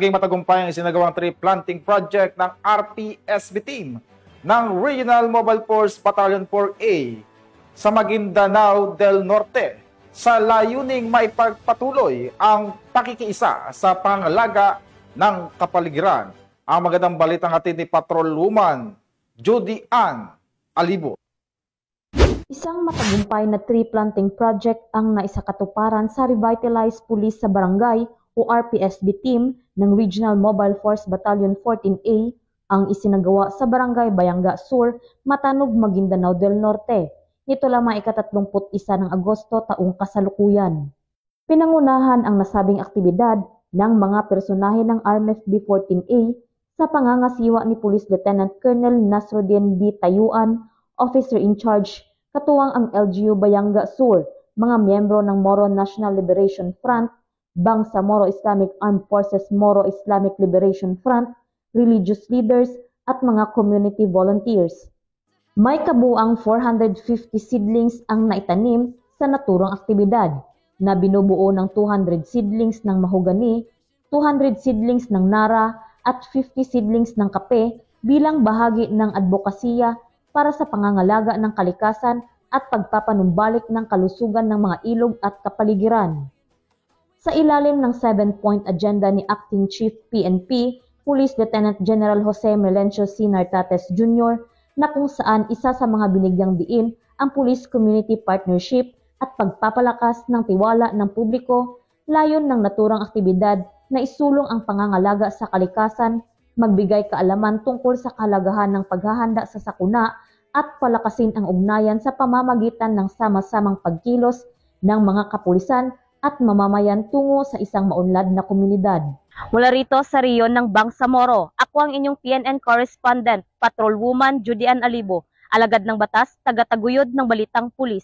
Naging matagumpay ang isinagawang tree planting project ng RPSB team ng Regional Mobile Force Battalion 4A sa Maguindanao del Norte sa layuning maipagpatuloy ang pakikiisa sa pangalaga ng kapaligiran. Ang magandang balitang hatid ni Patrolwoman Judy Ann Alibo. Isang matagumpay na tree planting project ang naisakatuparan sa Revitalized Police sa Barangay o RPSB team ng Regional Mobile Force Battalion 14A ang isinagawa sa Barangay Bayanga Sur, Matanog, Maguindanao del Norte. Nito lamang ika-31 ng Agosto taong kasalukuyan. Pinangunahan ang nasabing aktibidad ng mga personahe ng RMFB 14A sa pangangasiwa ni Police Lieutenant Colonel Nasruddin B. Tayuan, Officer in Charge, katuwang ang LGU Bayanga Sur, mga miyembro ng Moro National Liberation Front, Bangsa Moro Islamic Armed Forces Moro Islamic Liberation Front, religious leaders at mga community volunteers. May kabuang 450 seedlings ang naitanim sa naturang aktibidad na binubuo ng 200 seedlings ng mahogani, 200 seedlings ng nara at 50 seedlings ng kape bilang bahagi ng advokasya para sa pangangalaga ng kalikasan at pagpapanumbalik ng kalusugan ng mga ilog at kapaligiran. Sa ilalim ng 7-point agenda ni Acting Chief PNP, Police Lieutenant General Jose Melencio C. Nartates Jr., na kung saan isa sa mga binigyang diin ang Police-Community Partnership at pagpapalakas ng tiwala ng publiko, layon ng naturang aktibidad na isulong ang pangangalaga sa kalikasan, magbigay kaalaman tungkol sa kahalagahan ng paghahanda sa sakuna at palakasin ang ugnayan sa pamamagitan ng sama-samang pagkilos ng mga kapulisan at mamamayan tungo sa isang maunlad na komunidad. Mula rito sa riyon ng Bangsamoro, ako ang inyong PNN correspondent, Patrolwoman Judy Ann Alibo, alagad ng batas, taga-taguyod ng Balitang Pulis.